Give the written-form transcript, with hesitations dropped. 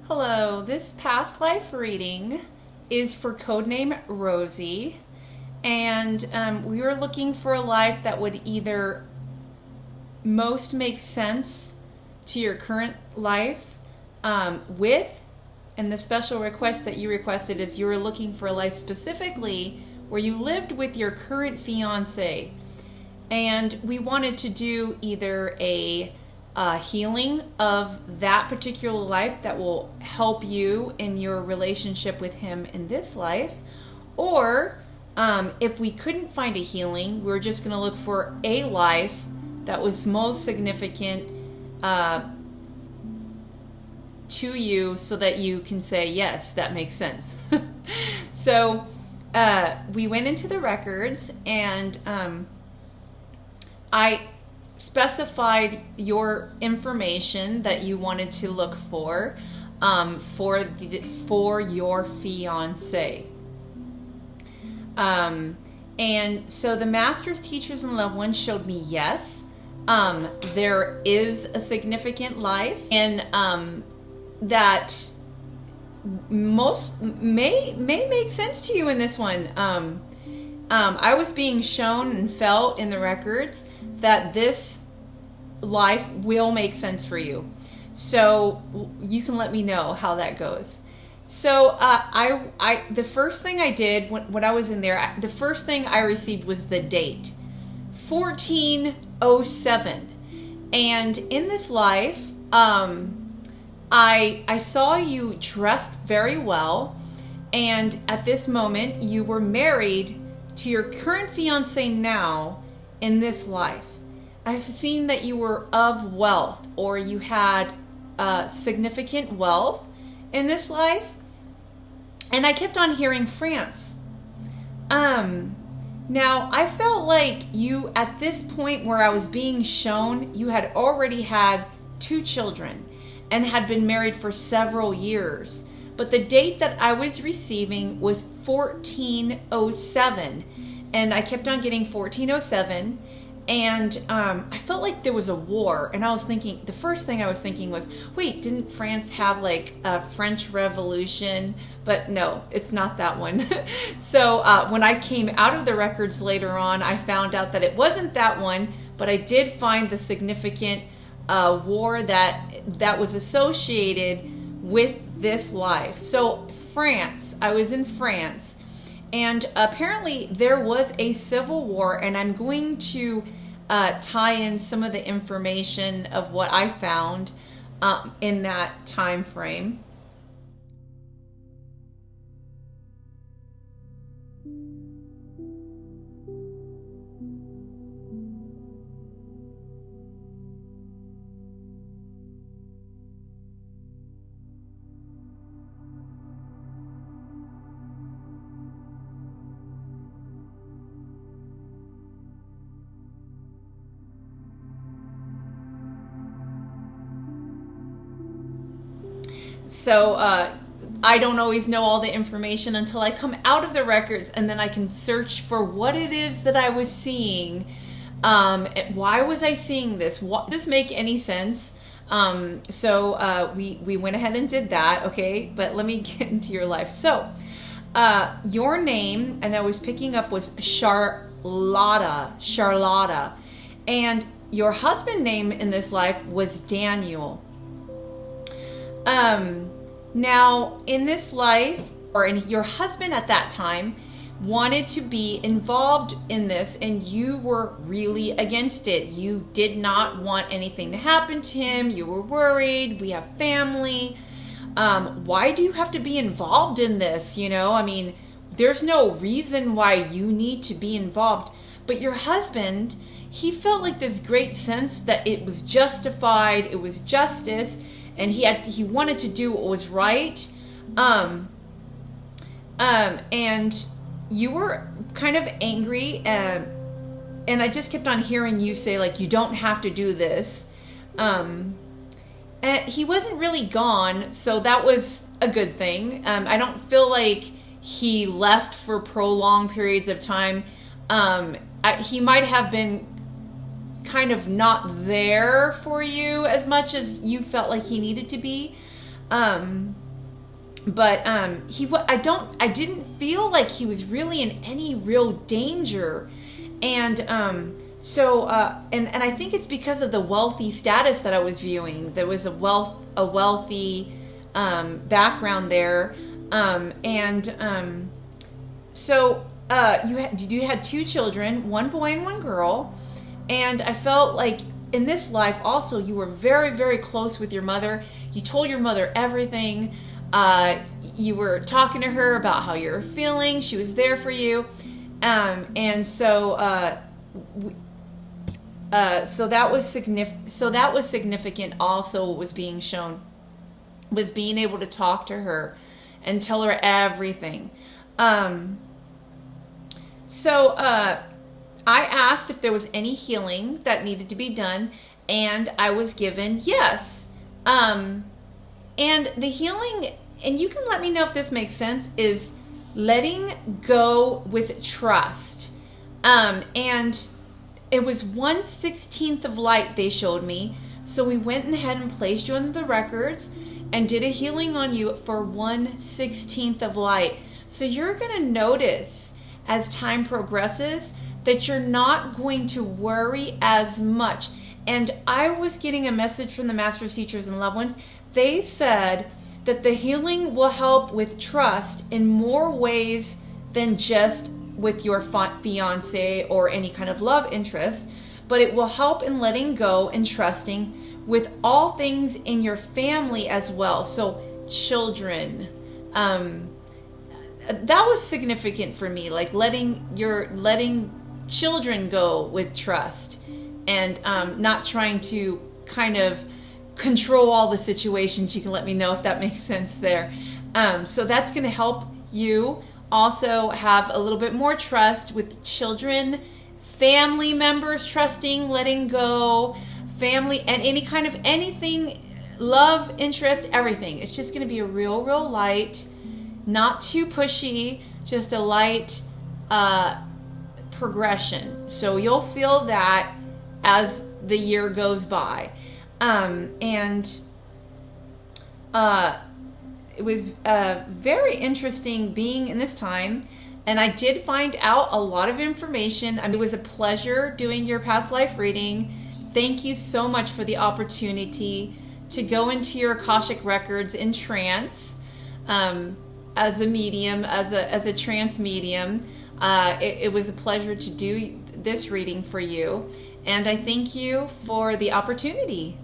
Hello, this past life reading is for codename Rosie, and we were looking for a life that would either most make sense to your current life and the special request that you requested is you were looking for a life specifically where you lived with your current fiance, and we wanted to do either a healing of that particular life that will help you in your relationship with him in this life, or if we couldn't find a healing, we were just going to look for a life that was most significant to you so that you can say, yes, that makes sense. So we went into the records, and I specified your information that you wanted to look for your fiance. And so the masters, teachers, and loved ones showed me yes, there is a significant life, and that most may make sense to you in this one. I was being shown and felt in the records that this life will make sense for you. So you can let me know how that goes. So the first thing I did when I was in there, the first thing I received was the date, 1407. And in this life, I saw you dressed very well. And at this moment, you were married to your current fiance now in this life. I've seen that you were of wealth, or you had significant wealth in this life. And I kept on hearing France. Now, I felt like you, at this point where I was being shown, you had already had 2 children and had been married for several years. But the date that I was receiving was 1407. And I kept on getting 1407. And I felt like there was a war. And I was thinking, the first thing I was thinking was, wait, didn't France have like a French Revolution? But no, it's not that one. So when I came out of the records later on, I found out that it wasn't that one. But I did find the significant war that was associated with this life. So France, I was in France, and apparently there was a civil war, and I'm going to tie in some of the information of what I found in that time frame. So I don't always know all the information until I come out of the records, and then I can search for what it is that I was seeing. Why was I seeing this? What, does this make any sense? So we went ahead and did that, okay? But let me get into your life. So your name, and I was picking up, was Charlotta. And your husband name in this life was Daniel. Now in this life, or in your husband at that time wanted to be involved in this, and you were really against it. You did not want anything to happen to him. You were worried. We have family. Why do you have to be involved in this? You know, I mean, there's no reason why you need to be involved. But your husband, he felt like this great sense that it was justified. It was justice. And he wanted to do what was right. And you were kind of angry. And I just kept on hearing you say, like, you don't have to do this. And he wasn't really gone, so that was a good thing. I don't feel like he left for prolonged periods of time. He might have been kind of not there for you as much as you felt like he needed to be. I didn't feel like he was really in any real danger. And and I think it's because of the wealthy status that I was viewing. There was a wealthy background there. You had two children, one boy and one girl, and I felt like in this life also you were very, very close with your mother. You told your mother everything. You were talking to her about how you were feeling. She was there for you. So that was significant also. What was being shown was being able to talk to her and tell her everything. I asked if there was any healing that needed to be done, and I was given yes. And the healing, and you can let me know if this makes sense, is letting go with trust. And it was 1/16 of light they showed me. So we went ahead and placed you under the records and did a healing on you for 1/16 of light. So you're going to notice as time progresses that you're not going to worry as much. And I was getting a message from the masters, teachers, and loved ones. They said that the healing will help with trust in more ways than just with your fiance or any kind of love interest, but it will help in letting go and trusting with all things in your family as well. So children, that was significant for me, like letting children go with trust and not trying to kind of control all the situations. You can let me know if that makes sense there. So that's going to help you also have a little bit more trust with children, family members, trusting, letting go, family, and any kind of anything, love, interest, everything. It's just going to be a real light, not too pushy, just a light progression. So you'll feel that as the year goes by. It was very interesting being in this time, and I did find out a lot of information. I mean, it was a pleasure doing your past life reading. Thank you so much for the opportunity to go into your Akashic records in trance as a medium, as a trance medium. It was a pleasure to do this reading for you, and I thank you for the opportunity.